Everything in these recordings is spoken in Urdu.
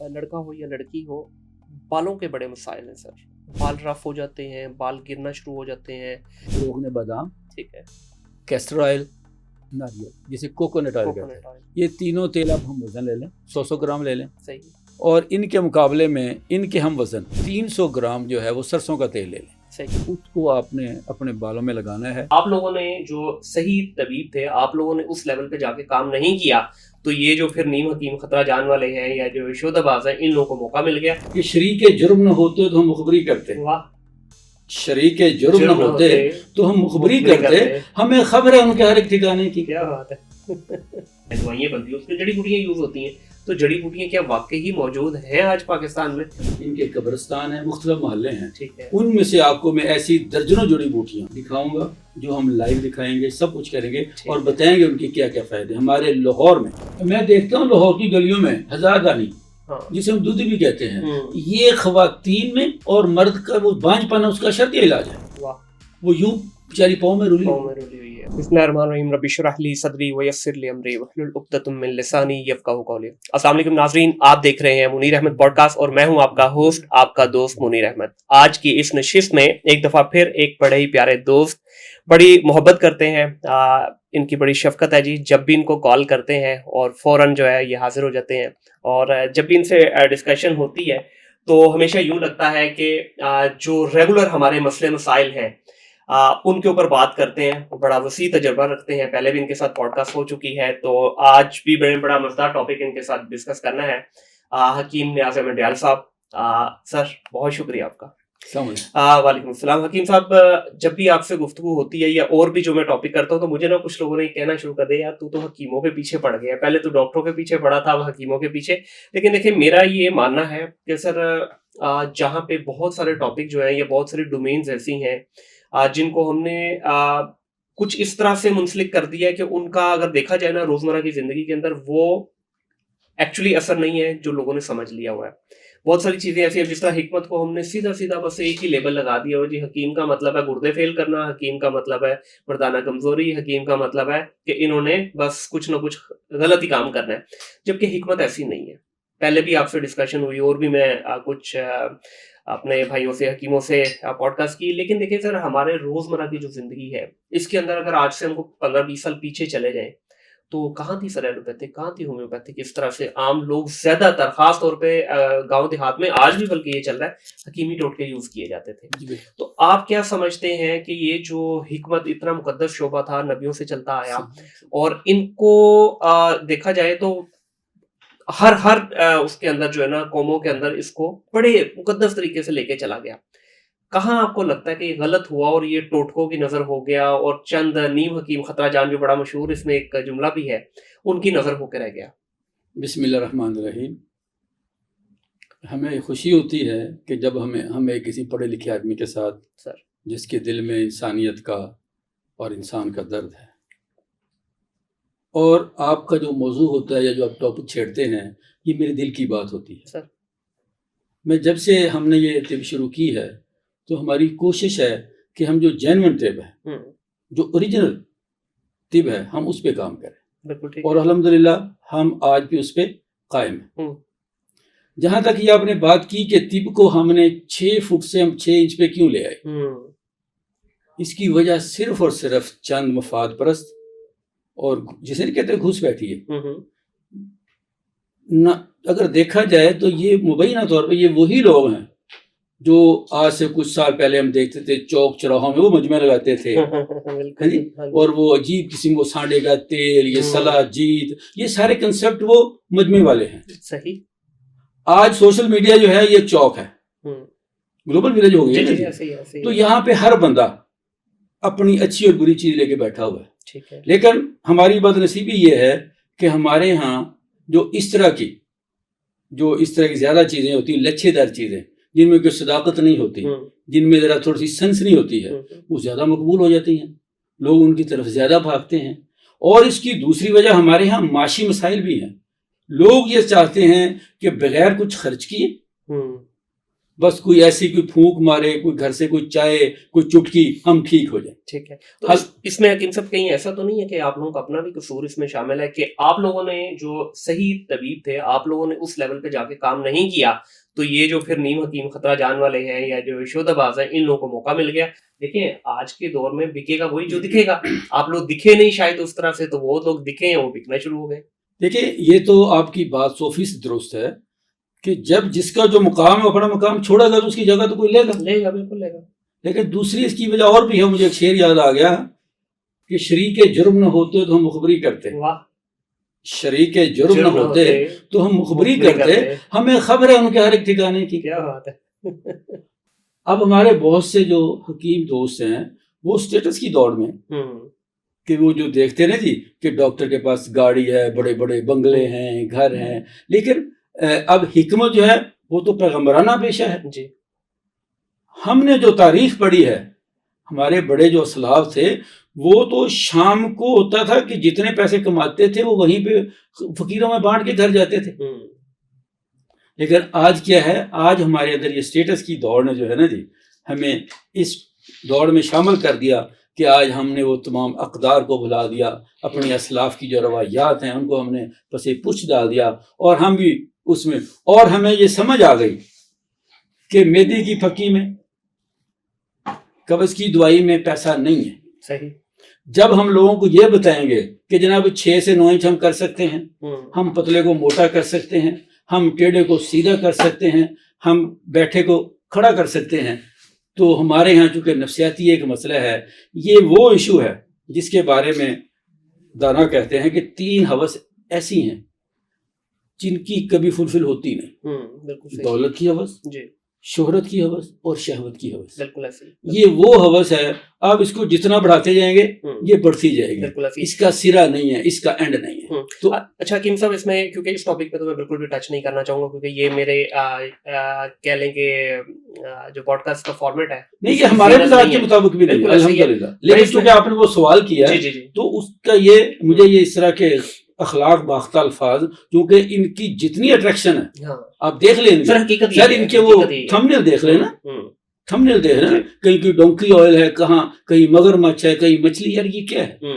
لڑکا ہو یا لڑکی ہو، بالوں کے بڑے مسائل ہیں سر. بال رف ہو جاتے ہیں، بال گرنا شروع ہو جاتے ہیں. روغن بادام، ٹھیک ہے، کیسٹر آئل، ناریل جسے کوکونٹ آئل کہتے ہیں، کوکونٹ آئل. یہ تینوں تیل اب ہم وزن لے لیں، 100 گرام لے لیں، صحیح. اور ان کے مقابلے میں ان کے ہم وزن 300 گرام جو ہے وہ سرسوں کا تیل لے لیں. صحیح. اس کو آپ نے اپنے بالوں میں لگانا ہے. آپ لوگوں نے جو صحیح طبیب تھے، آپ لوگوں نے اس لیول پہ جا کے کام نہیں کیا، تو یہ جو پھر نیم حکیم خطرہ جان والے ہیں یا جو شودہ باز ہیں، ان لوگوں کو موقع مل گیا. کہ شریک جرم نہ ہوتے تو ہم مخبری کرتے. واہ. شریک جرم نہ ہوتے تو ہم مخبری کرتے. ہمیں خبر ہے ان کے ہر ایک ٹھکانے کی. کیا بات ہے. دوائیاں بنتی ہیں، اس میں جڑی بوٹیاں یوز ہوتی ہیں، تو جڑی بوٹیاں کیا واقعی موجود ہیں آج پاکستان میں؟ ان کے قبرستان ہیں، مختلف محلے ہیں. ٹھیک ہے. ان میں سے آپ کو میں ایسی درجنوں جڑی بوٹیاں دکھاؤں گا جو ہم لائیو دکھائیں گے، سب کچھ کریں گے اور بتائیں گے ان کے کیا کیا فائدے. ہمارے لاہور میں دیکھتا ہوں لاہور کی گلیوں میں ہزار دانی، جسے ہم دودھ بھی کہتے ہیں، یہ خواتین میں اور مرد کا وہ بانجھ پانا اس کا شرطی علاج ہے. وہ یوں بیچاری پاؤں میں رولی ہوئی ہے. بسم اللہ الرحمن الرحیم. رب اشرح لی صدری ویسر لی امری واحلل عقدۃ من لسانی یفقہوا قولی. السلام علیکم ناظرین، آپ دیکھ رہے ہیں منیر احمد پوڈ کاسٹ اور میں ہوں آپ کا ہوسٹ، آپ کا دوست منیر احمد. آج کی اس نشست میں ایک دفعہ پھر ایک بڑے ہی پیارے دوست بڑی محبت کرتے ہیں، ان کی بڑی شفقت ہے جی. جب بھی ان کو کال کرتے ہیں اور فوراً جو ہے یہ حاضر ہو جاتے ہیں، اور جب بھی ان سے ڈسکشن ہوتی ہے تو ہمیشہ یوں لگتا ہے کہ جو ریگولر ہمارے مسئلے مسائل ہیں ان کے اوپر بات کرتے ہیں. بڑا وسیع تجربہ رکھتے ہیں، پہلے بھی ان کے ساتھ پوڈ کاسٹ ہو چکی ہے، تو آج بھی بڑا مزیدار ٹاپک ان کے ساتھ ڈسکس کرنا ہے. حکیم نیاز احمد ڈیال صاحب، سر بہت شکریہ آپ کا. وعلیکم السلام. حکیم صاحب، جب بھی آپ سے گفتگو ہوتی ہے یا اور بھی جو میں ٹاپک کرتا ہوں تو مجھے نا کچھ لوگوں نے کہنا شروع کر دیا، یار تو حکیموں کے پیچھے پڑ گیا. پہلے تو ڈاکٹروں کے پیچھے پڑا تھا، اب حکیموں کے پیچھے. لیکن دیکھیں، میرا یہ ماننا ہے کہ سر جہاں پہ بہت سارے ٹاپک جو ہیں یا بہت ساری ڈومینز ایسی ہیں جن کو ہم نے کچھ اس طرح سے منسلک کر دیا ہے کہ ان کا اگر دیکھا جائے نا روزمرہ کی زندگی کے اندر وہ ایکچولی اثر نہیں ہے جو لوگوں نے سمجھ لیا ہوا ہے. بہت ساری چیزیں ایسی ہیں، جس طرح حکمت کو ہم نے سیدھا بس ایک ہی لیبل لگا دیا ہوا جی. حکیم کا مطلب ہے گردے فیل کرنا، حکیم کا مطلب ہے مردانہ کمزوری، حکیم کا مطلب ہے کہ انہوں نے بس کچھ نہ کچھ غلط ہی کام کرنا ہے. جبکہ حکمت ایسی نہیں ہے. پہلے بھی آپ سے ڈسکشن ہوئی اور بھی میں کچھ اپنے بھائیوں سے حکیموں سے پوڈ کاسٹ کی. لیکن دیکھیں سر، ہمارے روزمرہ کی جو زندگی ہے اس کے اندر اگر آج سے ہم کو 15-20 سال پیچھے چلے جائیں تو کہاں تھی سر ایلوپیتھک، کہاں تھی ہومیوپیتھک؟ اس طرح سے عام لوگ زیادہ تر، خاص طور پہ گاؤں دیہات میں آج بھی بلکہ یہ چل رہا ہے، حکیمی ٹوٹکے یوز کیے جاتے تھے. تو آپ کیا سمجھتے ہیں کہ یہ جو حکمت اتنا مقدس شعبہ تھا، نبیوں سے چلتا آیا، اور ان کو دیکھا جائے تو ہر اس کے اندر جو ہے نا قوموں کے اندر اس کو بڑے مقدس طریقے سے لے کے چلا گیا، کہاں آپ کو لگتا ہے کہ یہ غلط ہوا اور یہ ٹوٹکوں کی نظر ہو گیا اور چند نیم حکیم خطرہ جان جو بڑا مشہور اس میں ایک جملہ بھی ہے ان کی نظر ہو کے رہ گیا؟ بسم اللہ الرحمن الرحیم. ہمیں خوشی ہوتی ہے کہ جب ہمیں کسی پڑھے لکھے آدمی کے ساتھ سر جس کے دل میں انسانیت کا اور انسان کا درد ہے، اور آپ کا جو موضوع ہوتا ہے یا جو آپ ٹاپک چھیڑتے ہیں، یہ میرے دل کی بات ہوتی ہے. سر میں جب سے ہم نے یہ طب شروع کی ہے تو ہماری کوشش ہے کہ ہم جو جینوئن طب ہے، جو اوریجنل طب ہے، ہم اس پہ کام کریں. اور الحمدللہ ہم آج بھی اس پہ قائم ہیں. جہاں تک یہ آپ نے بات کی کہ طب کو ہم نے 6 فٹ سے ہم 6 انچ پہ کیوں لے آئے، اس کی وجہ صرف اور صرف چند مفاد پرست اور جسے کہتے ہیں گھوس بیٹھی ہے. نہ اگر دیکھا جائے تو یہ مبینہ طور پہ یہ وہی لوگ ہیں جو آج سے کچھ سال پہلے ہم دیکھتے تھے چوک چوراہوں میں وہ مجمع لگاتے تھے، اور وہ عجیب قسم کو سانڈے کا تیل، یہ صلاح جیت، یہ سارے کنسپٹ وہ مجمع والے ہیں. صحیح. آج سوشل میڈیا جو ہے یہ چوک ہے، گلوبل ولیج ہو گیا. تو یہاں پہ ہر بندہ اپنی اچھی اور بری چیز لے کے بیٹھا ہوا ہے. لیکن ہماری بد نصیبی یہ ہے کہ ہمارے ہاں جو اس طرح کی زیادہ چیزیں ہوتی ہیں، لچھے دار چیزیں جن میں کوئی صداقت نہیں ہوتی، جن میں ذرا تھوڑی سی سنس نہیں ہوتی ہے، وہ زیادہ مقبول ہو جاتی ہیں، لوگ ان کی طرف زیادہ بھاگتے ہیں. اور اس کی دوسری وجہ ہمارے ہاں معاشی مسائل بھی ہیں. لوگ یہ چاہتے ہیں کہ بغیر کچھ خرچ کیے بس کوئی ایسی کوئی پھونک مارے, کوئی گھر سے کوئی چائے, کوئی چٹکی, ہم ٹھیک ہو جائیں. ٹھیک ہے. تو اس میں حکیم صاحب کہیں ایسا تو نہیں ہے کہ آپ لوگوں کا اپنا بھی قصور اس میں شامل ہے کہ آپ لوگوں نے جو صحیح طبیب تھے آپ لوگوں نے اس لیول پہ جا کے کام نہیں کیا, تو یہ جو پھر نیم حکیم خطرہ جان والے ہیں یا جو شودہ باز ہیں ان لوگوں کو موقع مل گیا. دیکھیں آج کے دور میں بکے گا وہی جو دکھے گا. آپ لوگ دکھے نہیں شاید اس طرح سے, تو وہ لوگ دکھے ہیں وہ بکنا شروع ہو گئے. دیکھیں یہ تو آپ کی بات 100% درست ہے کہ جب جس کا جو مقام ہے اپنا مقام چھوڑا گا تو اس کی جگہ تو کوئی لے گا. بالکل لے گا. لیکن دوسری اس کی وجہ اور بھی ہے. مجھے ایک شعر یاد آ گیا کہ شریک جرم نہ ہوتے تو ہم مخبری کرتے. واہ. شریک جرم نہ ہوتے تو ہم مخبری کرتے, ہمیں خبر ہے ان کے ہر ایک ٹھکانے کی. کیا بات ہے. اب ہمارے بہت سے جو حکیم دوست ہیں وہ اسٹیٹس کی دوڑ میں کہ وہ جو دیکھتے نا جی کہ ڈاکٹر کے پاس گاڑی ہے, بڑے بڑے بنگلے ہیں, گھر ہیں, لیکن اب حکمت جو ہے وہ تو پیغمبرانہ پیشہ ہے. جی ہم نے جو تاریخ پڑھی ہے, ہمارے بڑے جو اسلاف تھے وہ تو شام کو ہوتا تھا کہ جتنے پیسے کماتے تھے وہ وہیں پہ فقیروں میں بانٹ کے گھر جاتے تھے. لیکن آج کیا ہے, آج ہمارے اندر یہ اسٹیٹس کی دوڑ نے جو ہے نا جی ہمیں اس دوڑ میں شامل کر دیا کہ آج ہم نے وہ تمام اقدار کو بھلا دیا, اپنی اسلاف کی جو روایات ہیں ان کو ہم نے پسے پوچھ ڈال دیا, اور ہم بھی اس میں, اور ہمیں یہ سمجھ آ گئی کہ میدی کی پھکی میں قبض کی دوائی میں پیسہ نہیں ہے. صحیح. جب ہم لوگوں کو یہ بتائیں گے کہ جناب 6 سے 9 انچ ہم کر سکتے ہیں, ہم پتلے کو موٹا کر سکتے ہیں, ہم ٹیڑھے کو سیدھا کر سکتے ہیں, ہم بیٹھے کو کھڑا کر سکتے ہیں, تو ہمارے ہاں چونکہ نفسیاتی ایک مسئلہ ہے, یہ وہ ایشو ہے جس کے بارے میں دانا کہتے ہیں کہ 3 ہوس ایسی ہیں جن کی کبھی فلفل ہوتی نہیں. دولت کی ہوس, شہرت کی ہوس اور شہوت کی ہوس. بالکل ایسے. یہ وہ ہوس ہے, آپ اس کو جتنا بڑھاتے جائیں گے یہ بڑھتی جائے گی, اس کا سرا نہیں ہے, اس کا اینڈ نہیں ہے. تو اچھا حکیم صاحب اس میں کیونکہ اس ٹاپک پہ تو میں بالکل بھی ٹچ نہیں کرنا چاہوں گا کیونکہ یہ میرے کہہ لیں کہ جو پوڈ کاسٹ کا فارمیٹ ہے نہیں, یہ ہمارے مزاج کے مطابق بھی نہیں الحمدللہ. لیکن چونکہ آپ نے وہ سوال کیا تو اس کا یہ مجھے یہ اس طرح کے اخلاق باختہ الفاظ کیونکہ ان کی جتنی اٹریکشن ہے آپ دیکھ لیں سر, ان کے وہ تھمبنیل دیکھ لیں نا, تھمبنیل دیکھ رہے ہیں, کہیں کوئی ڈونکی آئل ہے, کہاں کہیں مگر مچھ ہے, کہیں مچھلی. یار یہ کیا ہے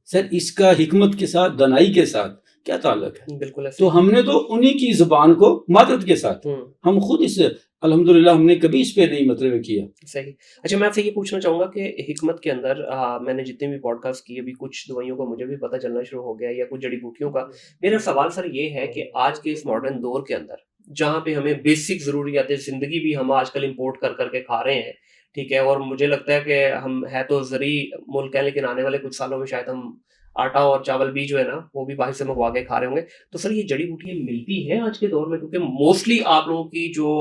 سر, اس کا حکمت کے ساتھ دانائی کے ساتھ کیا تعلق ہے؟ بالکل. تو ہم نے تو انہی کی زبان کو مادت کے ساتھ ہم خود اس الحمدللہ ہم نے کبھی اس پہ نہیں مطلب کیا. صحیح. اچھا میں آپ سے یہ پوچھنا چاہوں گا کہ حکمت کے اندر میں نے جتنے بھی پوڈ کاسٹ کیے, ابھی کچھ دوائیوں کا مجھے بھی پتہ چلنا شروع ہو گیا یا کچھ جڑی بوٹیوں کا. میرا سوال سر یہ ہے کہ آج کے اس ماڈرن دور کے اندر جہاں پہ ہمیں بیسک ضروریات زندگی بھی ہم آج کل امپورٹ کر کے کھا رہے ہیں, ٹھیک ہے, اور مجھے لگتا ہے کہ ہم ہے تو زرعی ملک ہیں لیکن آنے والے کچھ سالوں میں شاید ہم آٹا اور چاول بھی جو ہے نا وہ بھی باہر سے منگوا کے کھا رہے ہوں گے. تو سر یہ جڑی بوٹیاں ملتی ہیں آج کے دور میں؟ کیونکہ موسٹلی آپ لوگوں کی جو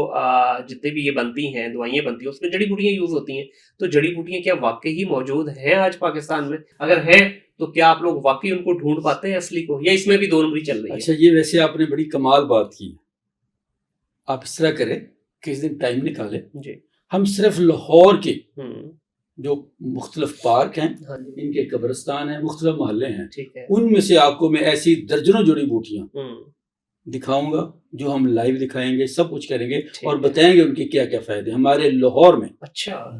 جتنے بھی یہ بنتی ہیں دوائیاں بنتی ہیں اس میں جڑی بوٹیاں یوز ہوتی ہیں. تو جڑی بوٹیاں کیا واقعی موجود ہیں آج پاکستان میں؟ اگر ہیں تو کیا آپ لوگ واقعی ان کو ڈھونڈ پاتے ہیں اصلی کو, یا اس میں بھی 2 نمبری چل رہی ہے؟ اچھا یہ ویسے آپ نے بڑی کمال بات کی. آپ اس طرح کریں کہ اس دن ٹائم نکالیں, ہم صرف لاہور کے جو مختلف پارک ہیں ان کے قبرستان ہیں, مختلف محلے ہیں, ان میں سے آپ کو میں ایسی درجنوں جڑی بوٹیاں دکھاؤں گا جو ہم لائیو دکھائیں گے, سب کچھ کریں گے اور بتائیں گے ان کے کیا کیا فائدے. ہمارے لاہور میں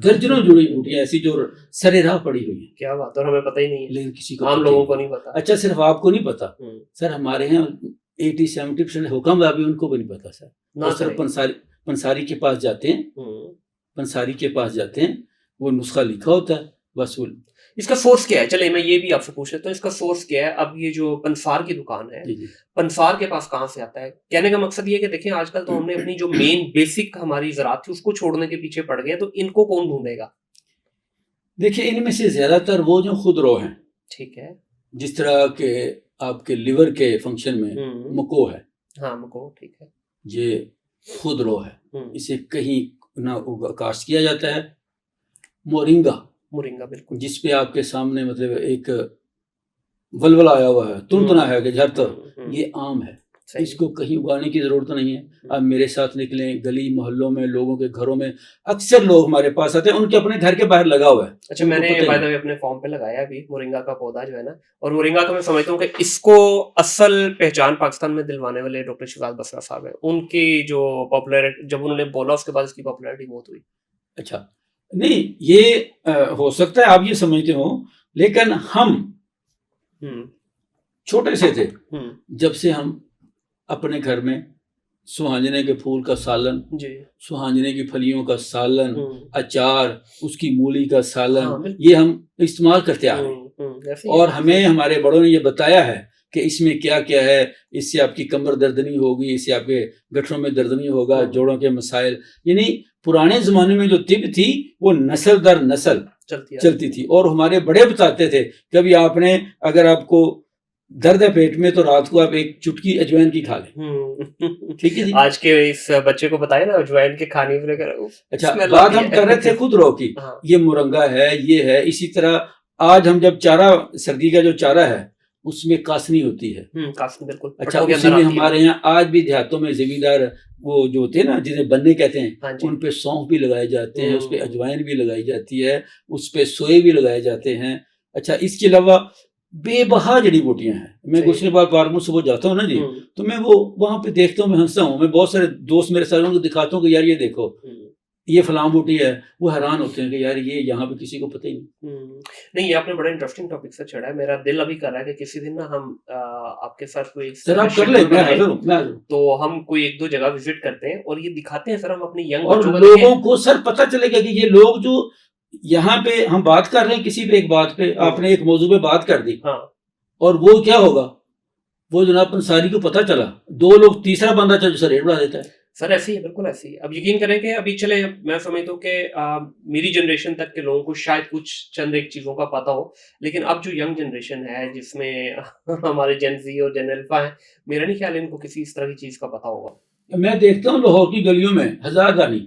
درجنوں جڑی بوٹیاں ایسی جو سر راہ پڑی ہوئی ہیں. کیا بات, اور ہمیں پتہ ہی نہیں ہے, لیکن کسی کو عام لوگوں کو نہیں پتا. اچھا صرف آپ کو نہیں پتا سر, ہمارے یہاں 80-70% حکم ابھی ان کو بھی نہیں پتا سر. اور صرف پنساری کے پاس جاتے ہیں, پنساری کے پاس جاتے ہیں, وہ نسخہ لکھا ہوتا ہے بس. وہ اس کا سورس کیا ہے؟ چلے میں یہ بھی آپ سے پوچھ لیتا ہوں, اس کا سورس کیا ہے؟ اب یہ جو پنسار کی دکان ہے, پنسار کے پاس کہاں سے آتا ہے؟ کہنے کا مقصد یہ کہ دیکھیں آج کل تو ہم نے اپنی جو مین بیسک ہماری زراعت تھی اس کو چھوڑنے کے پیچھے پڑ گئے, تو ان کو کون ڈھونڈے گا؟ دیکھیں ان میں سے زیادہ تر وہ جو خود رو ہیں, ٹھیک ہے, جس طرح کہ آپ کے لیور کے فنکشن میں مکو ہے, ہاں مکو, ٹھیک ہے, یہ خود رو ہے, اسے کہیں نہ کاشت کیا جاتا ہے. مورنگا, بالکل, جس پہ آپ کے سامنے مطلب ایک ولولا آیا ہوا ہے, تنتنا ہے کہ جھرتا, یہ عام ہے. اس کو کہیں اگانے کی ضرورت نہیں ہے. اب میرے ساتھ نکلیں گلی محلوں میں, لوگوں کے گھروں میں اکثر لوگ ہمارے پاس آتے ہیں, ان کے اپنے گھر کے باہر لگا ہوا ہے. اچھا, میں نے اپنے فارم پہ لگایا ابھی مورنگا کا پودا جو ہے نا, اور مورنگا کا میں سمجھتا ہوں کہ اس کو اصل پہچان پاکستان میں دلوانے والے ڈاکٹر شہزاد بسرا صاحب ہیں. ان کی جو پاپولرٹی جب انہوں نے بولا اس کے بعد اس کی پاپولرٹی بہت ہوئی. اچھا نہیں, یہ ہو سکتا ہے آپ یہ سمجھتے ہو, لیکن ہم چھوٹے سے تھے جب سے ہم اپنے گھر میں سوہانجنے کے پھول کا سالن, سوہانجنے کی پھلیوں کا سالن, اچار, اس کی مولی کا سالن, یہ ہم استعمال کرتے آ رہے ہیں. اور ہمیں ہمارے بڑوں نے یہ بتایا ہے کہ اس میں کیا کیا ہے, اس سے آپ کی کمر درد نہیں ہوگی, اس سے آپ کے گٹھڑوں میں درد نہیں ہوگا, جوڑوں کے مسائل. یعنی پرانے زمانے میں جو طب تھی وہ نسل در نسل چلتی تھی. اور ہمارے بڑے بتاتے تھے کبھی آپ نے, اگر آپ کو درد ہے پیٹ میں تو رات کو آپ ایک چٹکی اجوائن کی کھا لیں. ٹھیک ہے جی, آج کے اس بچے کو بتائے نا اجوائن کے کھانے. اچھا, بات ہم کر رہے تھے خود رو کی, یہ مرنگا ہے, یہ ہے. اسی طرح آج ہم جب چارہ, سردی کا جو چارہ ہے اس میں کاسنی ہوتی ہے. بالکل. اچھا, اسی میں ہمارے یہاں آج بھی دیہاتوں میں زمیندار وہ جو ہوتے ہیں نا, جنہیں بننے کہتے ہیں, ان پہ سونف بھی لگائے جاتے ہیں, اس پہ اجوائن بھی لگائی جاتی ہے, اس پہ سوئے بھی لگائے جاتے ہیں. اچھا, اس کے علاوہ بے بہا جڑی بوٹیاں ہیں. میں گلشن باغ پارک میں صبح جاتا ہوں نا جی, تو میں وہ وہاں پہ دیکھتا ہوں, میں ہنستا ہوں. میں بہت سارے دوست میرے ساتھ ان کو دکھاتا ہوں کہ یار یہ دیکھو یہ فلاں بوٹی ہے, وہ حیران ہوتے ہیں کہ یار یہ یہاں پہ کسی کو پتہ ہی نہیں. یہ آپ نے بڑا انٹرسٹنگ ٹاپک سے چھڑا ہے. میرا دل ابھی کر رہا ہے کہ کسی دن نا ہم آپ کے ساتھ کوئی تو ہم کوئی ایک دو جگہ وزٹ کرتے ہیں اور یہ دکھاتے ہیں سر ہم اپنی ینگ اور لوگوں کو سر پتہ چلے گا کہ یہ لوگ جو یہاں پہ ہم بات کر رہے ہیں کسی پہ ایک بات پہ, آپ نے ایک موضوع پہ بات کر دی, اور وہ کیا ہوگا, وہ جناب انصاری کو پتہ چلا, دو لوگ تیسرا بندہ چل جو ریٹ بڑھا دیتا ہے. سر ایسی ہے, بالکل ایسی ہے. اب یقین کریں کہ ابھی چلے, میں سمجھتا ہوں کہ میری جنریشن تک کے لوگوں کو شاید کچھ چند ایک چیزوں کا پتہ ہو, لیکن اب جو ینگ جنریشن ہے جس میں ہمارے جین زی اور جین الفا ہیں, میرا نہیں خیال ان کو کسی اس طرح کی چیز کا پتہ ہوگا. میں دیکھتا ہوں لاہور کی گلیوں میں ہزار دانی,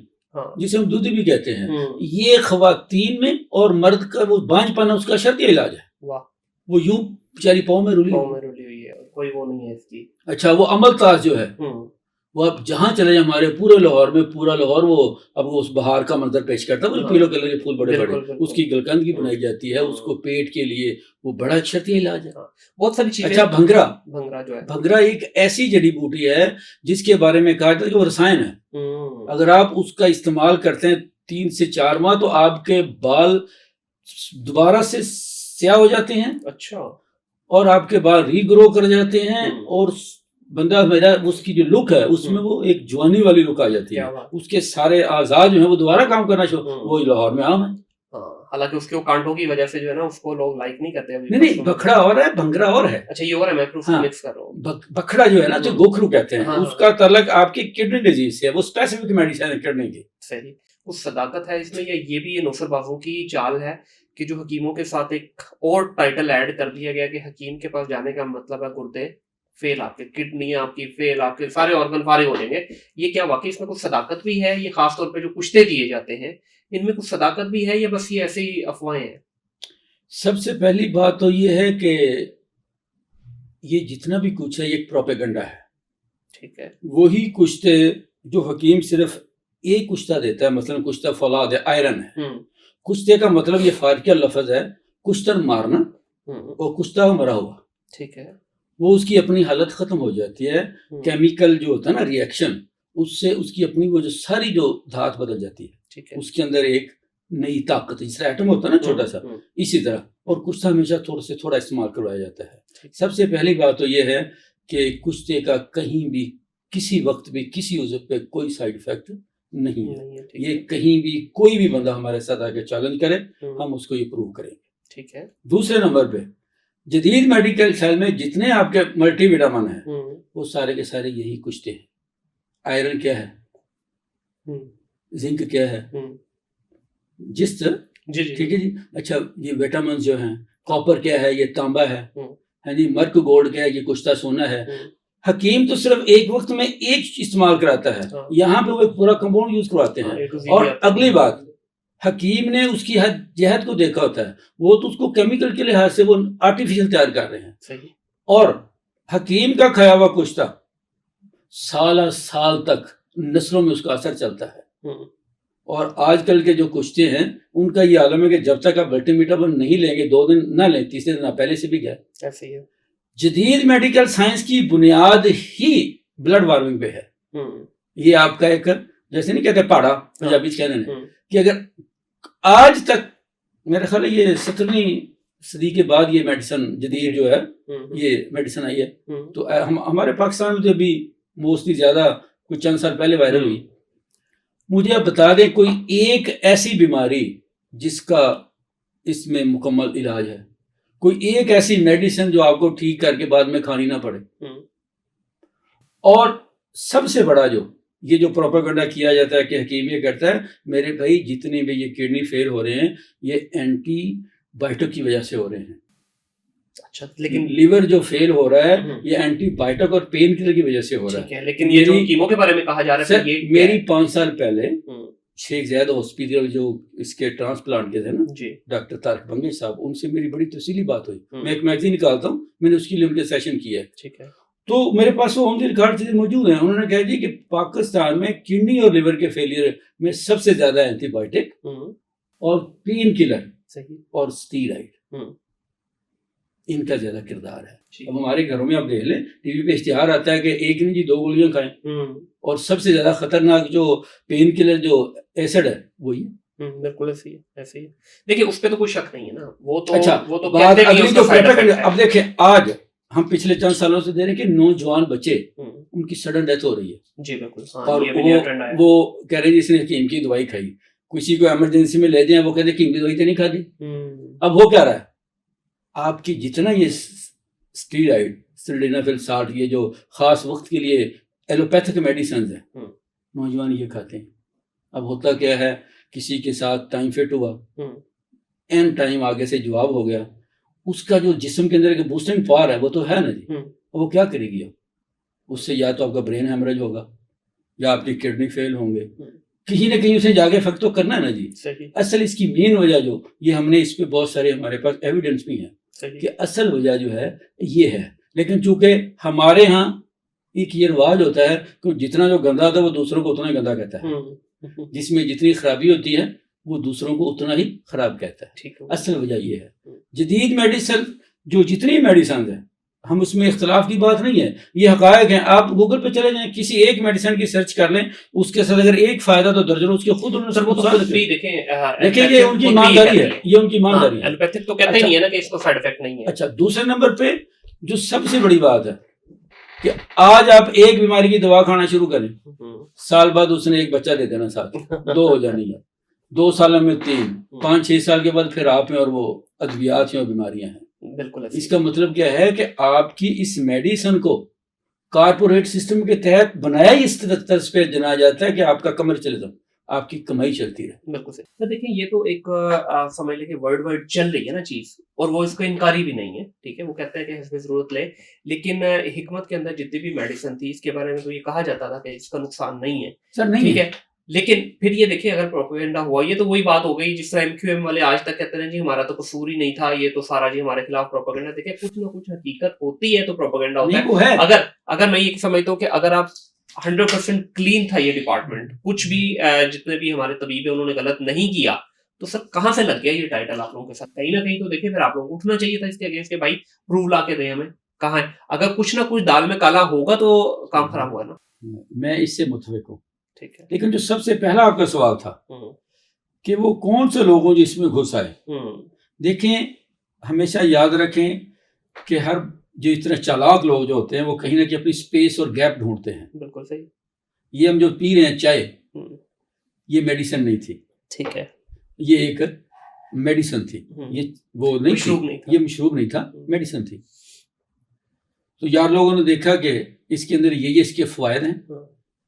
جسے ہم دودھ بھی کہتے ہیں, یہ خواتین میں اور مرد کا وہ بانجھ پانا اس کا شرطی علاج ہے. واہ, وہ یوں بیچاری پاؤں میں رولی ہوئی ہے, کوئی وہ نہیں ہے اس کی. اچھا, وہ عمل تاز جو ہے وہ اب جہاں چلے جائیں ہمارے پورے لاہور میں, پورا لاہور وہ اب اس بہار کا منظر پیش کرتا ہے. وہ پیلو کلر کے پھول بڑے بڑے, اس کی گلقند کی بنائی جاتی ہے, اس کو پیٹ کے لیے وہ بڑا شرطی علاج ہے. بہت ساری چیزیں. اچھا, بھنگرا جو ہے, بھنگرا ایک ایسی جڑی بوٹی ہے جس کے بارے میں کہا جاتا ہے کہ وہ رسائن ہے. اگر آپ اس کا استعمال کرتے ہیں 3 سے 4 ماہ تو آپ کے بال دوبارہ سے سیاہ ہو جاتے ہیں. اچھا, اور آپ کے بال ری گرو کر جاتے ہیں, اور بندہ میرا اس کی جو لک ہے اس میں وہ ایک جوانی والی لک آ جاتی ہے. اس کے سارے اعضاء جو ہیں وہ دوبارہ کام کرنا شروع, وہ لاہور میں عام ہے. حالانکہ اس کے کانٹوں کی وجہ سے جو ہے نا اس کو لوگ لائک نہیں کرتے. نہیں, بکھڑا اور ہے, بھنگرا اور ہے. اچھا, یہ اور ہے, میں مکس کر رہا ہوں. بکھڑا جو ہے نا, جو گوکھرو کہتے ہیں, اس کا تعلق آپ کی کڈنی ڈیزیز سے, وہ اسپیسیفک میڈیسن ہے کڈنی کی. صحیح, کچھ صداقت ہے اس میں, یا یہ بھی یہ نوسر بازوں کی چال ہے کہ جو حکیموں کے ساتھ ایک اور ٹائٹل ایڈ کر دیا گیا کہ حکیم کے پاس جانے کا مطلب ہے گردے فیل, آپ کے کڈنی آپ کی فیل, آپ کے سارے آرگن فارغ ہو جائیں گے. یہ کیا واقعی اس میں کچھ صداقت بھی ہے؟ یہ خاص طور پہ جو کشتے دیے جاتے ہیں ان میں کچھ صداقت بھی ہے, یا بس یہ ایسے ہی افواہیں ہیں؟ سب سے پہلی بات تو یہ ہے کہ یہ جتنا بھی کچھ ہے یہ ایک پروپیگنڈا ہے. ٹھیک ہے, وہی کشتے جو حکیم صرف ایک کشتہ دیتا ہے, مثلا کشتہ فولاد ہے, آئرن ہے. کشتے کا مطلب یہ فارقہ لفظ ہے, کشتن مارنا, اور کشتہ مرا ہوا. ٹھیک ہے, وہ اس کی اپنی حالت ختم ہو جاتی ہے. کیمیکل جو ہوتا ہے نا ری ایکشن, اس سے اس کی اپنی وہ جو ساری جو دھات بدل جاتی ہے. اس کے اندر ایک نئی طاقت, جس طرح ایٹم ہوتا ہے نا چھوٹا سا, اسی طرح. اور کشتہ ہمیشہ تھوڑا سے تھوڑا استعمال کروایا جاتا ہے. سب سے پہلی بات تو یہ ہے کہ کشتے کا کہیں بھی کسی وقت بھی کسی عضو پہ کوئی سائیڈ افیکٹ نہیں ہے. یہ کہیں بھی کوئی بھی بندہ ہمارے ساتھ آ کے چیلنج کرے, ہم اس کو یہ پروو کریں گے. ٹھیک ہے. دوسرے نمبر پہ جدید میڈیکل خیال میں جتنے آپ کے ملٹی وٹامن ہیں وہ سارے کے سارے یہی کشتے ہیں. آئرن کیا ہے, زنک کیا ہے, جس ٹھیک ہے جی. اچھا, یہ وٹامنز جو ہیں, کاپر کیا ہے, یہ تانبا ہے. ہاں جی, مرک گولڈ کیا ہے, یہ کشتہ سونا ہے. حکیم تو صرف ایک وقت میں ایک استعمال کراتا ہے, یہاں پہ وہ ایک پورا کمپاؤنڈ یوز کرواتے ہیں. اور اگلی بات, حکیم نے اس کی حد جہت کو دیکھا ہوتا ہے, وہ تو اس کو کیمیکل کے لحاظ سے وہ آرٹیفیشل تیار کر رہے ہیں. اور حکیم کا کھایا ہوا کشتہ سالہ سال تک نسلوں میں اس کا اثر چلتا ہے. اور آج کل کے جو کشتے ہیں ان کا یہ عالم ہے کہ جب تک آپ ملٹی وٹامن نہیں لیں گے 2 دن نہ لیں، تیسرے دن آپ پہلے سے بھی گئے. ایسے ہی ہے. جدید میڈیکل سائنس کی بنیاد ہی بلڈ وارمنگ پہ ہے. یہ آپ کا ایک جیسے نہیں کہتے پاڑا پنجابی کہتے ہیں کہ اگر آج تک میرا خیال ہے یہ 17ویں صدی کے بعد یہ میڈیسن جدید جو ہے یہ میڈیسن آئی ہے. تو ہمارے پاکستان میں تو ابھی موسٹلی زیادہ کچھ چند سال پہلے وائرل ہوئی. مجھے آپ بتا دیں کوئی ایک ایسی بیماری جس کا اس میں مکمل علاج ہے، کوئی ایک ایسی میڈیسن جو آپ کو ٹھیک کر کے بعد میں کھانی نہ پڑے. اور سب سے بڑا یہ جو پروپیگنڈا کیا جاتا ہے کہ حکیم یہ کرتا ہے، میرے بھائی جتنے بھی یہ کڈنی فیل ہو رہے ہیں یہ اینٹی بائیوٹک کی وجہ سے ہو رہے ہیں. اچھا، لیکن لیور جو فیل ہو رہا ہے یہ اینٹی بائیوٹک اور پین کلر کی وجہ سے ہو رہا ہے. لیکن یہ جو کیمو کے بارے میں کہا جا رہا ہے میری 5 سال پہلے شیخ زید ہاسپٹل جو اس کے ٹرانسپلانٹ کے تھے نا ڈاکٹر طارق بنگش صاحب، ان سے میری بڑی تفصیلی بات ہوئی. میں ایک میگزین نکالتا ہوں، میں نے اس کے لیے ان کے سیشن کیا ہے. ٹھیک ہے. تو میرے پاس وہ آن دی ریکارڈ چیزیں موجود ہیں. انہوں نے کہا جی کہ پاکستان میں کڈنی اور لیور کے فیلئر میں سب سے زیادہ اینٹی بائیوٹک اور پین کلر اور اسٹیرائڈ ان کا زیادہ کردار ہے. اب ہمارے گھروں میں آپ دیکھ لیں ٹی وی پہ اشتہار آتا ہے کہ ایک نہیں جی 2 گولیاں کھائیں، اور سب سے زیادہ خطرناک جو پین کلر جو ایسڈ ہے وہی ہے. بالکل ایسے ہی ہے. دیکھیں اس پہ تو کوئی شک نہیں ہے نا. وہ تو اچھا بات اگلی جو اب دیکھیں آج ہم پچھلے چند سالوں سے دے رہے ہیں کہ نوجوان بچے ان کی سڈن ڈیتھ ہو رہی ہے. جی بالکل. اور وہ کہہ رہے ہیں جس نے حکیم کی دوائی کھائی، کسی کو ایمرجنسی میں لے جائیں وہ کہتے ہیں حکیم کی دوائی تو نہیں کھا دی. اب ہو کیا رہا ہے، آپ کی جتنا یہ اسٹیرائڈ سلڈینافیل سالٹ یہ جو خاص وقت کے لیے ایلوپیتھک میڈیسنز ہیں نوجوان یہ کھاتے ہیں. اب ہوتا کیا ہے، کسی کے ساتھ ٹائم فٹ ہوا، این ٹائم آگے سے جواب ہو گیا، اس کا جو جسم کے اندر ایک بوسٹنگ پاور ہے وہ تو ہے نا جی، وہ کیا کرے گی؟ اس سے یا تو آپ کا برین ہیمریج ہوگا یا آپ کی کڈنی فیل ہوں گے، کہیں نہ کہیں اسے جا کے افیکٹ تو کرنا ہے نا جی. اصل اس کی مین وجہ جو یہ ہم نے اس پہ بہت سارے ہمارے پاس ایویڈنس بھی ہیں کہ اصل وجہ جو ہے یہ ہے. لیکن چونکہ ہمارے ہاں ایک یہ رواج ہوتا ہے کہ جتنا جو گندا ہوتا ہے وہ دوسروں کو اتنا ہی گندا کہتا ہے، جس میں جتنی خرابی ہوتی ہے وہ دوسروں کو اتنا ہی خراب کہتا ہے. اصل وجہ یہ ہے. جدید میڈیسن جو جتنی میڈیسن ہیں ہم اس میں اختلاف کی بات نہیں ہے، یہ حقائق ہیں. آپ گوگل پہ چلے جائیں، کسی ایک میڈیسن کی سرچ کر لیں، اس کے ساتھ اگر ایک فائدہ تو درجنوں اس کے خود دیکھیں یہ ان کی ایمانداری ہے، یہ ان کی ایمانداری ہے. ایلوپیتھک تو کہتے ہی نہیں ہے نا کہ اس کو سائیڈ افیکٹ نہیں ہے. اچھا، دوسرے نمبر پہ جو سب سے بڑی بات ہے کہ آج آپ ایک بیماری کی دوا کھانا شروع کریں، سال بعد اس نے ایک بچہ دے دینا، ساتھ 2 ہو جانی ہے، 2 سال میں 3، 5-6 سال کے بعد پھر آپ میں اور وہ ادویات ہیں اور بیماریاں ہیں. بالکل. اس کا مطلب کیا ہے کہ آپ کی اس میڈیسن کو کارپوریٹ سسٹم کے تحت بنایا ہی اس طرز پہ جنا جاتا ہے کہ آپ کا کمرشلزم، آپ کی کمائی چلتی رہے. بالکل صحیح. تو دیکھیں یہ تو ایک سمجھ لیں کہ ورلڈ وائڈ چل رہی ہے نا چیز، اور وہ اس کو انکاری بھی نہیں ہے. ٹھیک ہے، وہ کہتا ہے کہ حسب ضرورت لے. لیکن حکمت کے اندر جتنی بھی میڈیسن تھی اس کے بارے میں تو یہ کہا جاتا تھا کہ اس کا نقصان نہیں ہے سر. نہیں ٹھیک ہے، لیکن پھر یہ دیکھیں اگر پروپیگنڈا ہوا، یہ تو وہی بات ہو گئی جس طرح MQM والے آج تک کہتے ہیں جی ہمارا تو قصور ہی نہیں تھا، یہ تو سارا جی ہمارے خلاف پروپیگنڈا. دیکھیں کچھ نہ کچھ حقیقت ہوتی ہے تو پروپیگنڈا ہوتا ہے. اگر میں یہ سمجھتا ہوں کہ اگر آپ 100% کلین تھا یہ ڈپارٹمنٹ، کچھ بھی جتنے بھی ہمارے طبیب ہیں انہوں نے غلط نہیں کیا، تو سر کہاں سے لگ گیا یہ ٹائٹل آپ لوگوں کے ساتھ؟ کہیں نہ کہیں تو دیکھیں پھر آپ لوگوں کو اٹھنا چاہیے تھا اس کے اگینسٹ کہ بھائی پروف لا کے دیں ہمیں. کہاں ہے؟ اگر کچھ نہ کچھ دال میں کالا ہوگا تو کام خراب ہوا نا. میں اس سے متفق ہوں. ٹھیک ہے، لیکن جو سب سے پہلا آپ کا سوال تھا کہ وہ کون سے لوگوں جو اس میں گھس آئے، دیکھیں ہمیشہ یاد رکھیں کہ ہر جو اتنے چالاک لوگ جو ہوتے ہیں وہ کہیں نہ کہیں اپنی سپیس اور گیپ ڈھونڈتے ہیں. بالکل صحیح. یہ ہم جو پی رہے ہیں چائے، یہ میڈیسن نہیں تھی. ٹھیک ہے، یہ ایک میڈیسن تھی، یہ وہ نہیں تھی، یہ مشروب نہیں تھا، میڈیسن تھی. تو یار لوگوں نے دیکھا کہ اس کے اندر یہ اس کے فوائد ہیں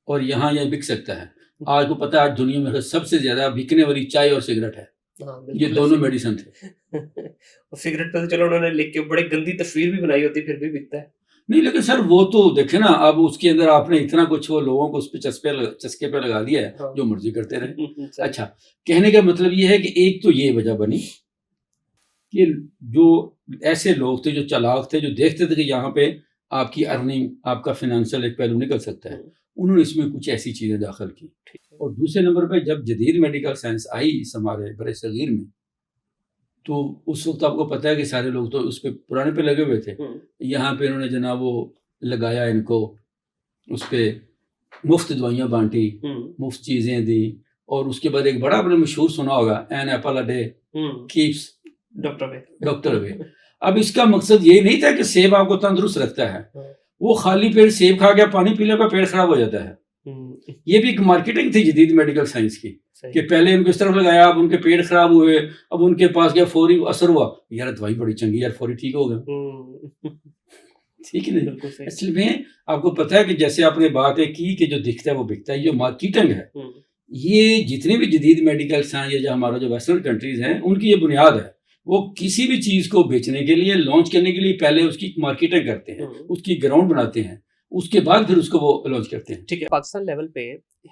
اور یہاں یہ بک سکتا ہے. آج کو پتا ہے آج دنیا میں سب سے زیادہ بکنے والی چائے اور سگریٹ ہے. یہ دونوں میڈیسن تھے. سگریٹ پہ تو چلو انہوں نے لکھ کے بڑی گندی تصویر بھی بنائی ہوتی پھر بھی بکتا ہے. نہیں لیکن سر وہ تو دیکھیں نا، اب اس کے اندر آپ نے اتنا کچھ وہ لوگوں کو اس پہ چسکے پہ لگا دیا ہے، جو مرضی کرتے رہے. اچھا، کہنے کا مطلب یہ ہے کہ ایک تو یہ وجہ بنی کہ جو ایسے لوگ تھے جو چالاک تھے، جو دیکھتے تھے کہ یہاں پہ آپ کی ارننگ، آپ کا فائنینشیل ایک پہلو نکل سکتا ہے. انہوں نے اس میں کچھ ایسی چیزیں داخل کی. اور دوسرے نمبر پہ جب جدید میڈیکل سائنس آئی اس ہمارے بر صغیر میں، تو اس وقت آپ کو پتہ ہے کہ سارے لوگ تو اس پہ پرانے پہ لگے ہوئے تھے. یہاں پہ انہوں نے جناب وہ لگایا ان کو، اس پہ مفت دوائیاں بانٹی، مفت چیزیں دی. اور اس کے بعد ایک بڑا بڑا مشہور سنا ہوگا، an apple a day keeps doctor away. اب اس کا مقصد یہ نہیں تھا کہ سیب آپ کو تندرست رکھتا ہے، وہ خالی پیٹ سیب کھا کے پانی پی لے کا پیٹ خراب ہو جاتا ہے. یہ بھی ایک مارکیٹنگ تھی جدید میڈیکل سائنس کی، کہ پہلے ان کو اس طرف لگایا، اب ان کے پیٹ خراب ہوئے، اب ان کے پاس گیا فوری اثر ہوا، یار دوائی بڑی چنگی، یار فوری ٹھیک ہو گیا. ٹھیک ہے نا. اصل میں آپ کو پتہ ہے کہ جیسے آپ نے بات ہے کی کہ جو دکھتا ہے وہ بکتا ہے، یہ مارکیٹنگ ہے. یہ جتنے بھی جدید میڈیکل سائنس یا جو ہمارا جو ویسٹرن کنٹریز ہیں ان کی یہ بنیاد ہے. وہ کسی بھی چیز کو بیچنے کے لیے، لانچ کرنے کے لیے پہلے اس کی مارکیٹنگ کرتے ہیں، اس کی گراؤنڈ بناتے ہیں، اس کے بعد پھر اس کو وہ لانچ کرتے ہیں. ٹھیک ہے. پاکستان لیول پہ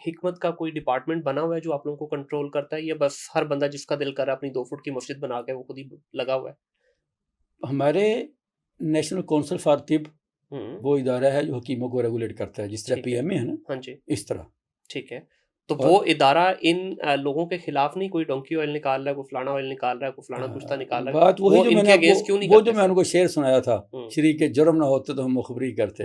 حکمت کا کوئی ڈپارٹمنٹ بنا ہوا ہے جو آپ لوگوں کو کنٹرول کرتا ہے، یا بس ہر بندہ جس کا دل کرا اپنی 2 فٹ کی مسجد بنا کے وہ خود ہی لگا ہوا ہے؟ ہمارے نیشنل کونسل فار طب وہ ادارہ ہے جو حکیموں کو ریگولیٹ کرتا ہے، جس طرح پی ایم اے ہے نا. ہاں جی، اس طرح. ٹھیک ہے. تو وہ ادارہ ان لوگوں کے خلاف نہیں کوئی ڈونکی آئل نکال رہا ہے، کوئی فلانا آئل نکال رہا ہے، کوئی فلانا کشتہ نکال رہا ہے؟ بات وہی جو میں نے ان کو شعر سنایا تھا، شریک جرم نہ ہوتے تو ہم مخبری کرتے،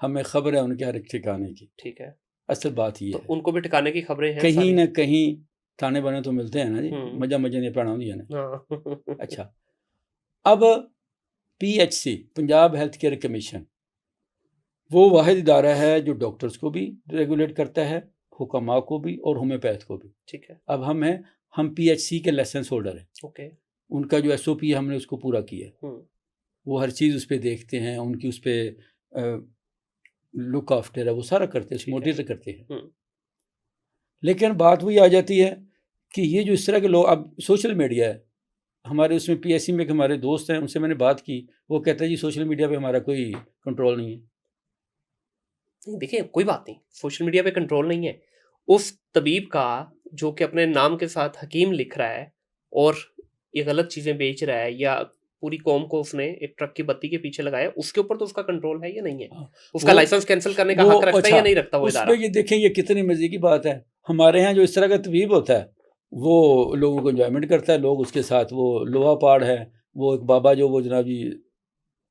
ہمیں خبر ہے ان کے ہر ایک ٹھکانے کی. ٹھیک ہے. اصل بات یہ ہے ان کو بھی ٹھکانے کی خبریں ہیں، کہیں نہ کہیں تھانے بنے تو ملتے ہیں نا جی، مجھے نہیں پڑھا ہوں نا. اچھا، اب P H C Punjab health care commission وہ واحد ادارہ ہے جو ڈاکٹرز کو بھی ریگولیٹ کرتا ہے، حکماء کو بھی اور ہومیوپیتھ کو بھی. ٹھیک ہے. اب ہم پی ایچ سی کے لائسنس ہولڈر ہیں. اوکے. ان کا جو ایس او پی ہے ہم نے اس کو پورا کیا ہے. وہ ہر چیز اس پہ دیکھتے ہیں، ان کی اس پہ لک آفٹر ہے، وہ سارا کرتے ہیں، مانیٹر کرتے ہیں. لیکن بات وہی آ جاتی ہے کہ یہ جو اس طرح کے لوگ، اب سوشل میڈیا ہے ہمارے اس میں پی ایس سی میں ہمارے دوست ہیں، ان سے میں نے بات کی، وہ کہتا ہے جی سوشل میڈیا پہ ہمارا کوئی کنٹرول نہیں ہے. دیکھیں کوئی بات نہیں، سوشل میڈیا پہ کنٹرول نہیں ہے. اس طبیب کا جو کہ اپنے نام کے ساتھ حکیم لکھ رہا ہے اور یہ غلط چیزیں بیچ رہا ہے، یا پوری قوم کو اس نے ایک ٹرک کی بتی کے پیچھے لگایا، اس کے اوپر تو اس کا کنٹرول ہے یا نہیں ہے؟ اس کا لائسنس کینسل کرنے کا حق رکھتا ہے یا نہیں رکھتا وہ ادارہ؟ یہ دیکھیں یہ کتنی مزے کی بات ہے. ہمارے ہاں جو اس طرح کا طبیب ہوتا ہے وہ لوگوں کو انجوائمنٹ کرتا ہے، لوگ اس کے ساتھ، وہ لوہا پاڑ ہے، وہ ایک بابا جو وہ جناب جی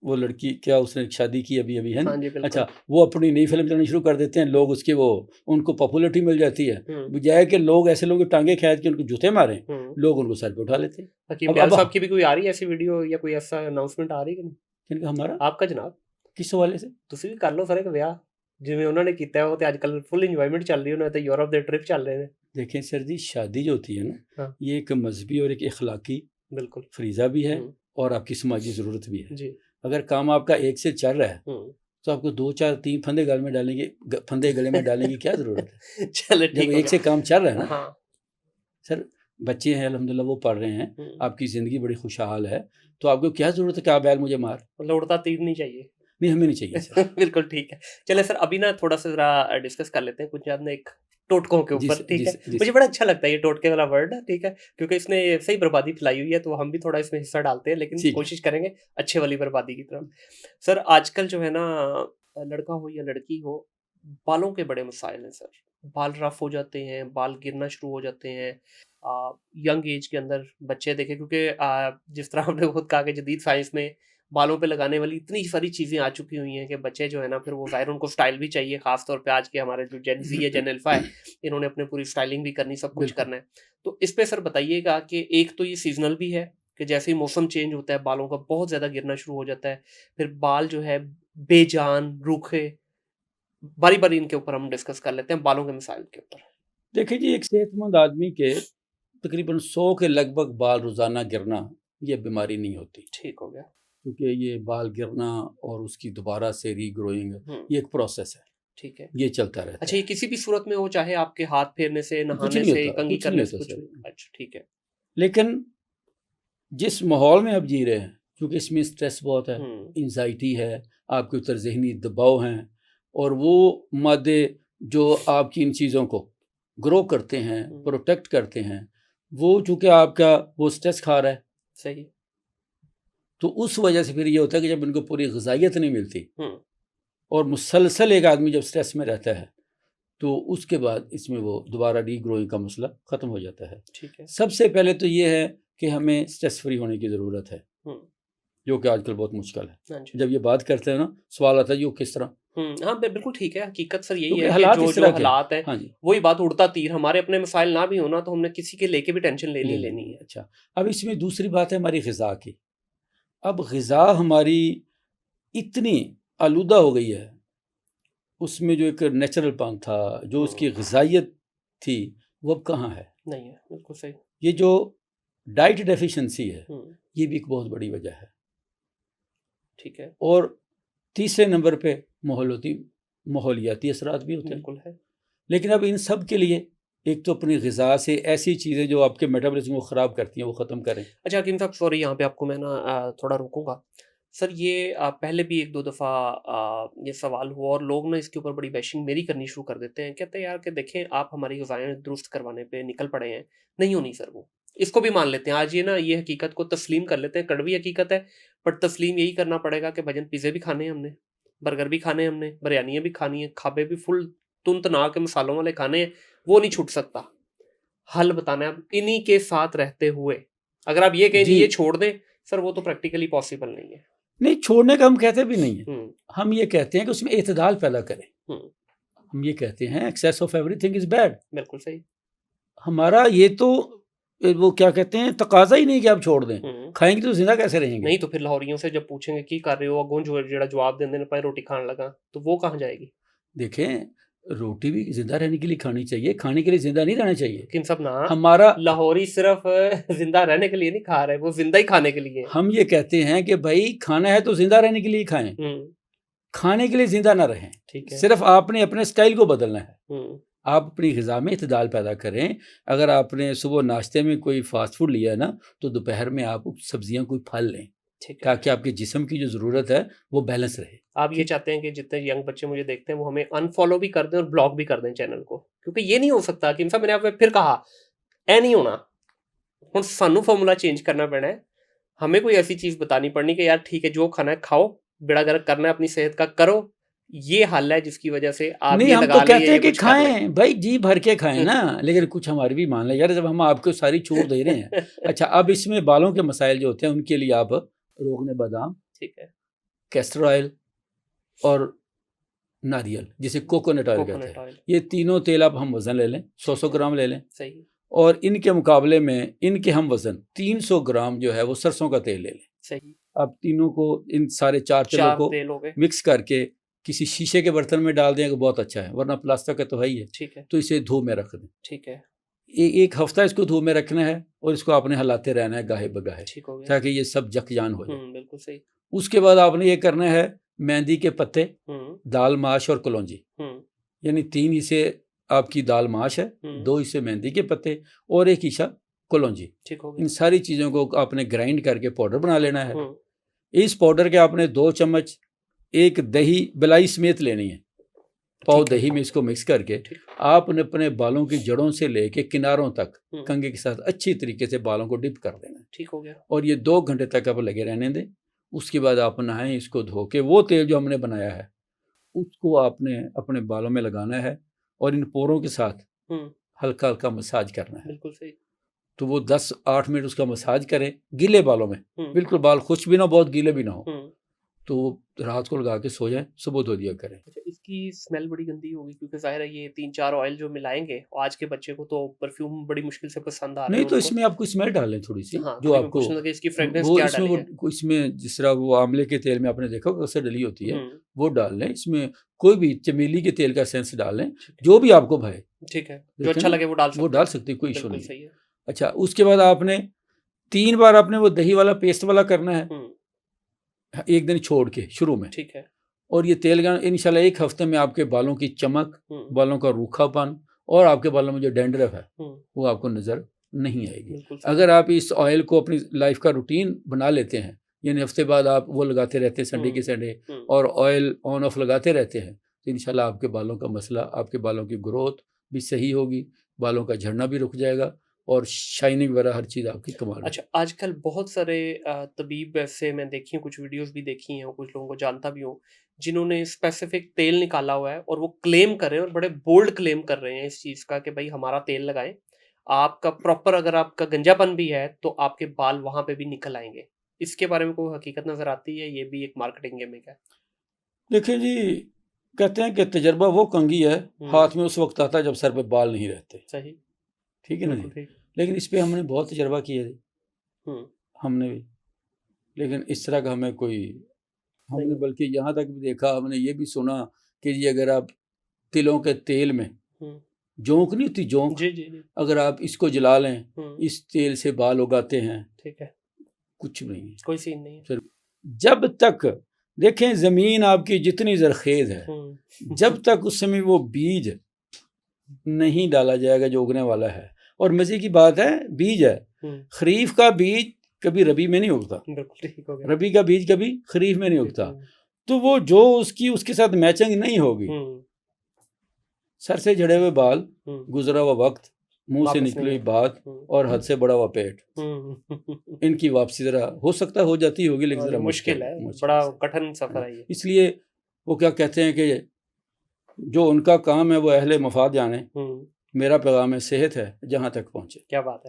وہ لڑکی کیا اس نے شادی کی ابھی ہے نا. اچھا، وہ اپنی نئی فلم چلانا شروع کر دیتے ہیں، لوگ اس کے وہ ان کو پاپولرٹی مل جاتی ہے، بجائے کہ لوگ ایسے لوگ ٹانگیں کھینچ کے ان کو جوتے ماریں، لوگ ان کو سر پہ اٹھا لیتے ہیں. حکیم ڈیال صاحب کی بھی کوئی آ رہی ہے ایسی ویڈیو یا کوئی ایسا اناؤنسمنٹ آ رہی ہے کہ نہیں؟ ہمارا آپ کا جناب کس حوالے سے؟ تسی بھی کر لو سر ایک بیاہ جویں انہوں نے کیتا ہے، وہ تے اج کل فل انجوائمنٹ چل رہی ہے، انہوں نے یورپ دے ٹرپ چل رہے ہیں. دیکھیں سر جی، شادی جو ہوتی ہے نا یہ ایک مذہبی اور ایک اخلاقی بالکل فریضہ بھی ہے اور آپ کی سماجی ضرورت بھی ہے. جی. اگر کام آپ کا ایک سے چل رہا ہے تو آپ کو 2 4 3 پھندے گلے میں ڈالنے کی کیا ضرورت ہے؟ چلے جب ایک سے کام چل رہا ہے نا سر، بچے ہیں الحمدللہ وہ پڑھ رہے ہیں، آپ کی زندگی بڑی خوشحال ہے، تو آپ کو کیا ضرورت ہے کہ آپ بیل مجھے مار؟ لوڑتا تیر نہیں چاہیے. نہیں، ہمیں نہیں چاہیے سر. بالکل ٹھیک ہے. چلے سر ابھی نا تھوڑا سا ذرا ڈسکس کر لیتے ہیں کچھ آپ نے ایک ٹوٹکوں کے اوپر. ٹھیک ہے. مجھے بڑا اچھا لگتا ہے یہ ٹوٹکے والا ورڈ. ٹھیک ہے، کیونکہ اس نے صحیح بربادی پھیلائی ہوئی ہے، تو ہم بھی تھوڑا اس میں حصہ ڈالتے ہیں، لیکن کوشش کریں گے اچھے والی بربادی کی طرف. سر آج کل جو ہے نا لڑکا ہو یا لڑکی ہو، بالوں کے بڑے مسائل ہیں سر. بال رف ہو جاتے ہیں، بال گرنا شروع ہو جاتے ہیں ینگ ایج کے اندر. بچے دیکھیں، کیونکہ جس طرح آپ نے خود کہا کہ جدید سائنس میں بالوں پہ لگانے والی اتنی ساری چیزیں آ چکی ہوئی ہیں کہ بچے جو ہے نا پھر وہ ظاہر ان کو سٹائل بھی چاہیے، خاص طور پہ آج کے ہمارے جو جین زی ہے، جین الفا ہے، انہوں نے اپنے پوری سٹائلنگ بھی کرنی، سب کچھ کرنا ہے. تو اس پہ سر بتائیے گا کہ ایک تو یہ سیزنل بھی ہے کہ جیسے ہی موسم چینج ہوتا ہے بالوں کا بہت زیادہ گرنا شروع ہو جاتا ہے، پھر بال جو ہے بے جان روکھے. باری باری ان کے اوپر ہم ڈسکس کر لیتے ہیں، بالوں کے مسائل کے اوپر. دیکھیں جی، ایک صحت مند آدمی کے تقریباً 100 کے لگ بھگ بال روزانہ گرنا یہ بیماری نہیں ہوتی. ٹھیک ہو گیا. کیونکہ یہ بال گرنا اور اس کی دوبارہ سے ری گروئنگ یہ ایک پروسیس ہے. ٹھیک ہے، یہ چلتا رہتا ہے. اچھا، یہ کسی بھی صورت میں ہو، چاہے آپ کے ہاتھ پھیرنے سے، نہانے سے، کنگھی کرنے سے، کچھ. اچھا ٹھیک ہے. لیکن جس ماحول میں آپ جی رہے ہیں، کیونکہ اس میں سٹریس بہت ہے، انزائٹی ہے، آپ کے اوپر ذہنی دباؤ ہیں، اور وہ مادے جو آپ کی ان چیزوں کو گرو کرتے ہیں، پروٹیکٹ کرتے ہیں، وہ چونکہ آپ کا وہ سٹریس کھا رہا ہے. صحیح. تو اس وجہ سے پھر یہ ہوتا ہے کہ جب ان کو پوری غذائیت نہیں ملتی اور مسلسل ایک آدمی جب سٹریس میں رہتا ہے تو اس کے بعد اس میں وہ دوبارہ ری گروئنگ کا مسئلہ ختم ہو جاتا ہے. سب سے پہلے تو یہ ہے کہ ہمیں سٹریس فری ہونے کی ضرورت ہے، جو کہ آج کل بہت مشکل ہے. جب یہ بات کرتے ہیں نا سوال آتا ہے یہ کس طرح. ہاں بالکل ٹھیک ہے. حقیقت سر یہی ہے کہ جو حالات ہیں وہی بات اڑتا تیر. ہمارے اپنے مسائل نہ بھی ہونا تو ہم نے کسی کے لے کے بھی ٹینشن لینی ہے. اچھا اب اس میں دوسری بات ہے ہماری غذا کی. اب غذا ہماری اتنی آلودہ ہو گئی ہے، اس میں جو ایک نیچرل پان تھا، جو اس کی غذائیت تھی، وہ اب کہاں ہے؟ نہیں ہے. بالکل صحیح. یہ جو ڈائٹ ڈیفیشنسی ہے یہ بھی ایک بہت بڑی وجہ ہے. ٹھیک ہے. اور تیسرے نمبر پہ ماحولیاتی اثرات بھی ہوتے ہیں. بالکل ہے. لیکن اب ان سب کے لیے ایک تو اپنی غذا سے ایسی چیزیں جو آپ کے میٹابولزم کو خراب کرتی ہیں وہ ختم کریں. اچھا حکیم صاحب سوری یہاں پہ آپ کو میں نا تھوڑا روکوں گا سر. یہ پہلے بھی ایک دو دفعہ یہ سوال ہوا اور لوگ نا اس کے اوپر بڑی بیشنگ میری کرنی شروع کر دیتے ہیں. کہتے ہیں یار کہ دیکھیں آپ ہماری غذائیں درست کروانے پہ نکل پڑے ہیں. نہیں ہونی سر. وہ اس کو بھی مان لیتے ہیں آج یہ نا یہ حقیقت کو تسلیم کر لیتے ہیں. کڑوی حقیقت ہے بٹ تسلیم یہی کرنا پڑے گا کہ بھجن پیزے بھی کھانے ہیں ہم نے، برگر بھی کھانے ہیں ہم نے، بریانیاں بھی کھانی ہیں، کھابے بھی فل تن تنا کے مسالوں والے کھانے ہیں. وہ نہیں چھوٹ سکتا. حل بتانا ہے اب انہی کے ساتھ رہتے ہوئے. اگر آپ یہ کہیں یہ چھوڑ دیں سر وہ تو پریکٹیکلی پاسبل نہیں ہے. نہیں چھوڑنے کا ہم کہتے بھی نہیں ہیں. ہم یہ کہتے ہیں کہ اس میں اعتدال پیدا کریں. ہم یہ کہتے ہیں access of every thing is bad. بالکل صحیح. ہمارا یہ تو وہ کیا کہتے ہیں تقاضا ہی نہیں کہ آپ چھوڑ دیں. کھائیں گے تو زندہ کیسے رہیں گے؟ نہیں تو پھر لاہوریوں سے جب پوچھیں گے کی کر رہے ہو اگوں جو جواب دیں دینے پائے روٹی کھان لگا تو وہ کہاں جائے گی؟ دیکھیں روٹی بھی زندہ رہنے کے لیے کھانی چاہیے، کھانے کے لیے زندہ نہیں رہنا چاہیے. کن سب نا ہمارا لاہوری صرف زندہ رہنے کے لیے نہیں کھا رہے، وہ زندہ ہی کھانے کے لیے. ہم یہ کہتے ہیں کہ بھائی کھانا ہے تو زندہ رہنے کے لیے کھائیں، کھانے کے لیے زندہ نہ رہیں. صرف آپ نے اپنے سٹائل کو بدلنا ہے. آپ اپنی غذا میں اعتدال پیدا کریں. اگر آپ نے صبح ناشتے میں کوئی فاسٹ فوڈ لیا ہے نا تو دوپہر میں آپ سبزیاں کوئی پھل لیں تاکہ آپ کے جسم کی جو ضرورت ہے وہ بیلنس رہے. آپ یہ چاہتے ہیں کہ جتنے ینگ بچے مجھے دیکھتے ہیں وہ ہمیں انفالو بھی کر دیں اور بلاک بھی کر دیں چینل کو، کیونکہ یہ نہیں ہو سکتا کہ میں نے آپ کو پھر کہا اے نہیں ہونا. ہوں سانو فارمولا چینج کرنا پڑنا ہے. ہمیں کوئی ایسی چیز بتانی پڑنی کہ یار ٹھیک ہے جو کھانا ہے کھاؤ، بیڑا گرک کرنا ہے اپنی صحت کا کرو. یہ حل ہے جس کی وجہ سے آپ نہیں ہم تو کہتے ہیں کہ کھائیں بھائی جی بھر کے کھائیں نا، لیکن کچھ ہماری بھی مان لیں یار جب ہم آپ کو ساری چھوٹ دے رہے ہیں. اچھا اب اس میں بالوں کے مسائل جو ہوتے ہیں ان کے لیے آپ روغن بادام، ٹھیک ہے، کیسٹر آئل اور ناریل جسے کوکونٹ آئل کہتے ہیں، یہ تینوں تیل آپ ہم وزن لے لیں 100 گرام لے لیں. صحیح. اور ان کے مقابلے میں ان کے ہم وزن 300 گرام جو ہے وہ سرسوں کا تیل لے لیں. صحیح. آپ تینوں کو ان سارے چار تیلوں کو مکس کر کے کسی شیشے کے برتن میں ڈال دیں کہ بہت اچھا ہے، ورنہ پلاسٹک کا تو ہے ہی ہے. ٹھیک ہے. تو اسے دھو میں رکھ دیں. ٹھیک ہے. ایک ہفتہ اس کو دھو میں رکھنا ہے اور اس کو آپ نے ہلاتے رہنا ہے گاہے بگاہے تاکہ یہ سب جک جان ہو جائے. بالکل صحیح. اس کے بعد آپ نے یہ کرنا ہے مہندی کے پتے، دال ماش اور کلونجی، یعنی 3 حصے آپ کی دال ماش ہے، 2 حصے مہندی کے پتے اور 1 حصہ کلونجی. ان ساری چیزوں کو آپ نے گرائنڈ کر کے پاؤڈر بنا لینا ہے. اس پاؤڈر کے آپ نے 2 چمچ ایک دہی بلائی سمیت لینی ہے، پاؤ دہی میں اس کو مکس کر کے آپ نے اپنے بالوں کی جڑوں سے لے کے کناروں تک کنگھے کے ساتھ اچھی طریقے سے بالوں کو ڈپ کر دینا. ٹھیک ہو گیا. اور یہ 2 گھنٹے تک آپ لگے رہنے دیں. اس کے بعد آپ نہائیں، اس کو دھو کے وہ تیل جو ہم نے بنایا ہے اس کو آپ نے اپنے بالوں میں لگانا ہے اور ان پوروں کے ساتھ ہلکا ہلکا مساج کرنا ہے. بالکل صحیح. تو وہ 10-8 منٹ اس کا مساج کریں گیلے بالوں میں، بالکل بال خشک بھی نہ ہو بہت گیلے بھی نہ ہو، تو رات کو لگا کے سو جائیں، صبح دھو دیا کریں. اچھا اس کی اسمیل بڑی گندی ہوگی کیونکہ ظاہر ہے یہ 3-4 آئل جو ملائیں گے، آج کے بچے کو تو پرفیوم بڑی مشکل سے پسند آ رہا ہے. نہیں تو اس میں آپ کو اسمیل ڈال لیں تھوڑی سی جو آپ کو اس کی فریگرنس کیا ڈالیں گے. اس میں جس طرح وہ آملے کے تیل میں آپ نے دیکھا اسے ڈلی ہوتی ہے وہ ڈال لیں. اس میں کوئی بھی چمیلی کے تیل کا سینس ڈال لیں جو بھی آپ کو بھائے. ٹھیک ہے، جو اچھا لگے وہ ڈال سکتے، کوئی ایشو نہیں. اچھا اس کے بعد آپ نے 3 بار آپ نے وہ دہی والا پیسٹ والا کرنا ہے 1 دن چھوڑ کے شروع میں. ٹھیک ہے. اور یہ تیل انشاءاللہ 1 ہفتے میں آپ کے بالوں کی چمک، بالوں کا روکھا پن اور آپ کے بالوں میں جو ڈینڈرف ہے وہ آپ کو نظر نہیں آئے گی. اگر آپ اس آئل کو اپنی لائف کا روٹین بنا لیتے ہیں، یعنی ہفتے بعد آپ وہ لگاتے رہتے ہیں سنڈے کے سنڈے اور آئل آن آف لگاتے رہتے ہیں، تو انشاءاللہ آپ کے بالوں کا مسئلہ، آپ کے بالوں کی گروتھ بھی صحیح ہوگی، بالوں کا جھڑنا بھی رک جائے گا اور شائننگ وغیرہ ہر چیز آپ کی کمال. اچھا آج کل بہت سارے طبیب ایسے میں دیکھی ہوں، کچھ ویڈیوز بھی دیکھی ہیں اور کچھ لوگوں کو جانتا بھی ہوں جنہوں نے اسپیسیفک تیل نکالا ہوا ہے اور وہ کلیم کر رہے ہیں اور بڑے بولڈ کلیم کر رہے ہیں اس چیز کا کہ بھائی ہمارا تیل لگائیں, آپ کا پراپر اگر آپ کا گنجا پن بھی ہے تو آپ کے بال وہاں پہ بھی نکل آئیں گے. اس کے بارے میں کوئی حقیقت نظر آتی ہے؟ یہ بھی ایک مارکیٹنگ گیمنگ ہے. دیکھیں جی, کہتے ہیں کہ تجربہ وہ کنگھی ہے ہاتھ میں اس وقت آتا ہے جب سر پہ بال نہیں رہتے. صحیح, ٹھیک ہے نا جی. لیکن اس پہ ہم نے بہت تجربہ کیا جی, ہم نے بھی, لیکن اس طرح کا ہمیں کوئی, ہم نے بلکہ یہاں تک بھی دیکھا, ہم نے یہ بھی سنا کہ جی اگر آپ تلوں کے تیل میں جونک نہیں ہوتی, جونک, اگر آپ اس کو جلا لیں, اس تیل سے بال اگاتے ہیں, ٹھیک ہے, کچھ نہیں ہے, کوئی سین نہیں ہے. جب تک دیکھیں زمین آپ کی جتنی زرخیز ہے, جب تک اس میں وہ بیج نہیں ڈالا جائے گا جو اگنے والا ہے. اور مزے کی بات ہے, بیج ہے, خریف کا بیج کبھی ربی میں نہیں اگتا, ربی کا بیج کبھی خریف میں نہیں اگتا. تو وہ جو اس کے ساتھ میچنگ نہیں ہوگی, سر سے جڑے ہوئے بال, گزرا ہوا وقت, منہ سے نکلی ہوئی بات اور حد سے بڑا ہوا پیٹ, ان کی واپسی ذرا ہو سکتا ہو جاتی ہوگی, لیکن ذرا مشکل ہے, بڑا کٹھن سفر ہے. اس لیے وہ کیا کہتے ہیں کہ جو ان کا کام ہے وہ اہل مفاد جانے, میرا پیغام ہے صحت ہے جہاں تک پہنچے. کیا بات ہے.